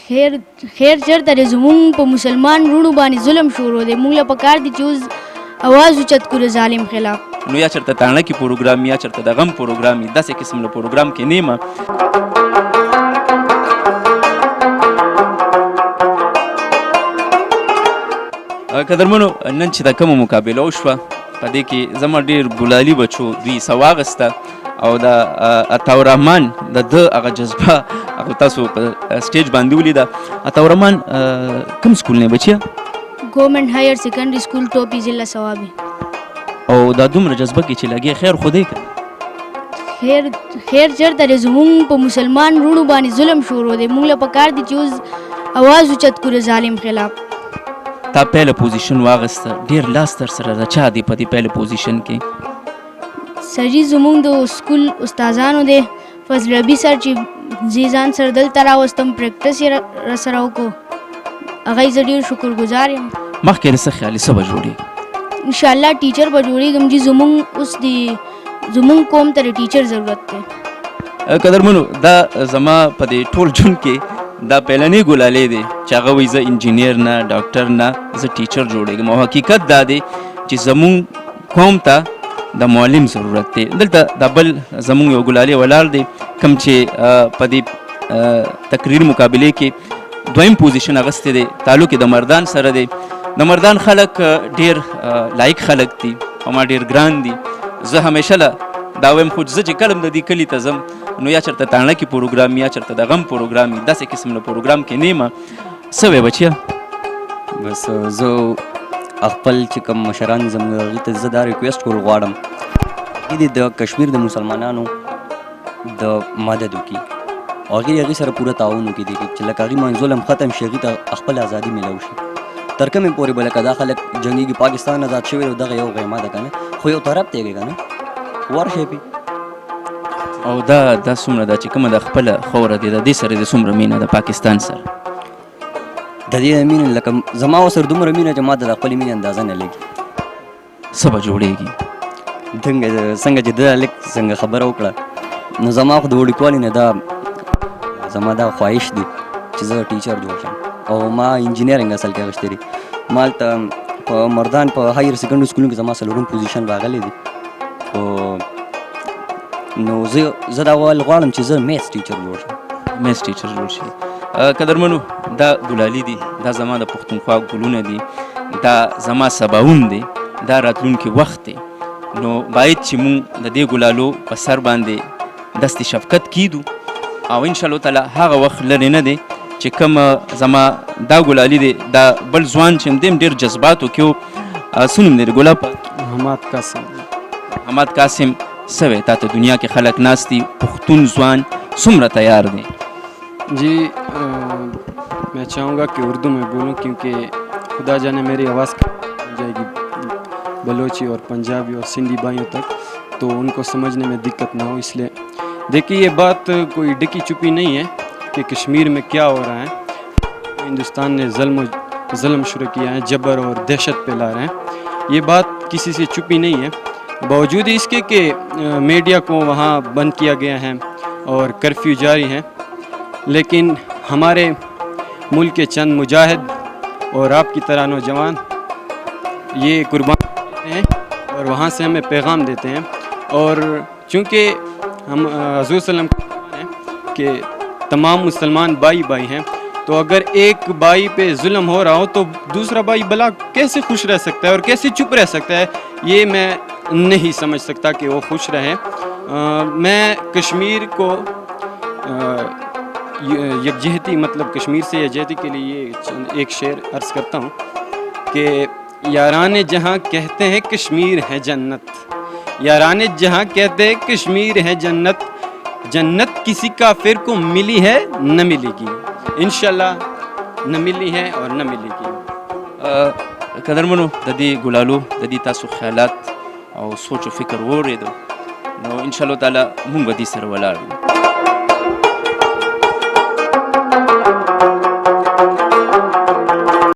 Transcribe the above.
خیر چېرته دی زمونږ په مسلمان وروڼو باندې ظلم شروع دی مونږ له پکار دی چې اوس اواز اوچت کړو د ظالم خلاف نو یا چېرته تاڼه کې پروګرام یا چېرته د غم پروګرام وي داسې قسم له پروګرام کې نه یم قدرمنو نن چې د کومه مقابله وشوه په دې کې زما ډېر ګلالي بچو دوی حصه واخیسته او د عطاالرحمن د ده هغه جذبه هغه تاسو په سټیج باندې ولیده عطاالرحمن کوم سکول نه بچیه ګورنمنټ هایر سیکنډري سکول ټوپي ضلع صوابي او دا دومره جذبه کې چې لګي خیر خو دی که خیر چېرته دی زمونږ په مسلمان وروڼو باندې ظلم شروع دی مونږ له پکار دی چې اوس اواز اوچت کړو د ظالم خلاف تا پهله پوزیشن واخیسته ډېر لاس در سره د چا دی په دې پهله پوزیشن کې سر جي زمونږ د سکول استادانو دی فضل ربي سر چې زه ځان سره دلته راوستم پریکټس یې راسره وکړو هغه یې زه ډېر شکرګزار یم مخکې له څه خیالي څه به جوړېږي انشاءالله ټیچر به جوړېږم چې زمونږ اوس د زمونږ قوم ته د ټیچر ضرورت دی قدرمنو دا زما په دې ټول ژوند کې دا پهلنی ګلالی دی چې هغه وایي زه انجینیر نه ډاکټر نه زه ټیچر جوړېږم او حقیقت دا دی چې زمونږ قوم ته د معلم ضرورت دی دلته دا بل زمونږ یو ګلالی ولاړ دی کوم چې په دې تقریر مقابلې کې دویم پوزیشن اخیستی دی تعلق یې د مردان سره دی د مردان خلک ډېر لایق خلک دي او ما ډېر ګران دي زه همیشه له دا وایم خو زه چې کله هم د دې کلي ته ځم نو یا چېرته تاڼه کې پروګرام یا چېرته د غم پروګرام وي داسې قسم له پروګرام کې نه یم څه وی بچیه بس زه خپل چې کوم مشران زموږ هغوی ته زه دا ریکویسټ کول غواړم چې د کشمیر د مسلمانانو د مدد وکړي او هغوی سره پوره تعاون وکړي دي چې لکه هغوی باندې ظلم ختم شي هغوی ته خپل ازادي میلاو شي تر کومې پورې به لکه دا خلک جنګېږي پاکستان آزاد شوی او دغه یو غیمه ده که نه خو یو طرف ته یې که نه ورشئ پې او دا څومره ده چې کومه د خپله خوره دی د دې سره د څومره مینه د پاکستان سره د دې مینه لکه زما ورسره دومره مینه چې ما ته د خپلې مینې اندازه نه لګي څه به جوړېږي څنګه چې ده لږ څنګه خبره وکړه نو زما خو د وړوکوالي نه دا زما دا خواهش دی چې زه ټیچر جوړ شم او ما انجینیرنګ اصل کې اخیستی دی ما هلته په مردان په هایر سیکنډري سکولونو کې زما څلورم پوزیشن راغلی دی نو زه دا غواړم چې زه میتھس ټیچر جوړ شم میتھس ټیچر جوړ شي قدرمنو دا ګلالي دي دا زما د پښتونخوا ګلونه دي دا زما سباوون دی دا راتلونکي وخت دی نو باید چې مونږ د دې ګلالو په سر باندې دست شفقت کیدو او انشاءالله تعالی هغه وخت لرې نه دی چې کوم زما دا ګلالي دی دا بل ځوان چې دی هم ډېر جذباتو کې و څه نوم دی د ګلاب حماد قاسم څه وی تا ته دنیا کې خلک ناست دي پښتون ځوان څومره تیار دی جی میں چاہوں گا کہ اردو میں بولوں کیونکہ خدا جانے میری آواز جائے گی بلوچی اور پنجابی اور سندھی بھائیوں تک تو ان کو سمجھنے میں دقت نہ ہو اس لیے دیکھیے یہ بات کوئی ڈکی چپی نہیں ہے کہ کشمیر میں کیا ہو رہا ہے ہندوستان نے ظلم شروع کیا ہے جبر اور دہشت پھیلا رہے ہیں یہ بات کسی سے چھپی نہیں ہے باوجود اس کے کہ میڈیا کو وہاں بند کیا گیا ہے اور کرفیو جاری ہے لیکن ہمارے ملک کے چند مجاہد اور آپ کی طرح نوجوان یہ قربان دیتے ہیں اور وہاں سے ہمیں پیغام دیتے ہیں اور چونکہ ہم حضور صلی اللہ علیہ وسلم کا فرمان ہے کہ تمام مسلمان بھائی بھائی ہیں تو اگر ایک بھائی پہ ظلم ہو رہا ہو تو دوسرا بھائی بھلا کیسے خوش رہ سکتا ہے اور کیسے چپ رہ سکتا ہے یہ میں نہیں سمجھ سکتا کہ وہ خوش رہے میں کشمیر کو یکجہتی مطلب کشمیر سے یکجہتی کے لیے ایک شعر عرض کرتا ہوں کہ یاران جہاں کہتے ہیں کشمیر ہے جنت یاران جہاں کہتے ہیں کشمیر ہے جنت جنت کسی کافر کو ملی ہے نہ ملے گی انشاءاللہ نہ ملی ہے اور نہ ملے گی قدرمنو د دې ګلالو د دې تاسو خیالات او سوچ و فکر واورېدو نو انشاءالله تعالی مونږ به دې سره ولاړ یو